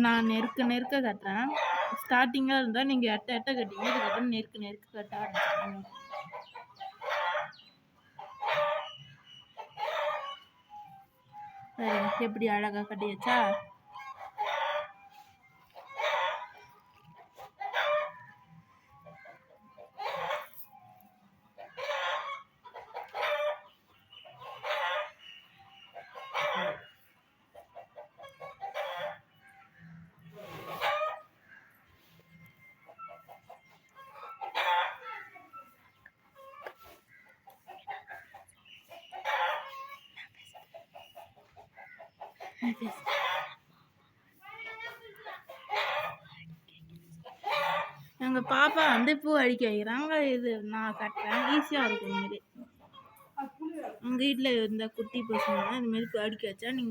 நான் நெருக்க நெருக்க கட்டுறேன். ஸ்டார்ட்டிங்கா இருந்தா நீங்க எட்ட எட்ட கட்டுவீங்க. இதுக்கப்புறம் நெருக்க நெருக்க கட்ட ஆரம்பிச்சுருவீங்க. எப்படி அழகா கட்டியாச்சா? எங்க பாப்பா வந்து பூ அடிக்க வைக்கிறாங்க. இது நான் கட்டுறேன். ஈஸியா இருக்கும். இந்த மாதிரி உங்க வீட்டில் இருந்த குட்டி பசங்க இந்த மாதிரி பூ அடிக்க வச்சா நீங்க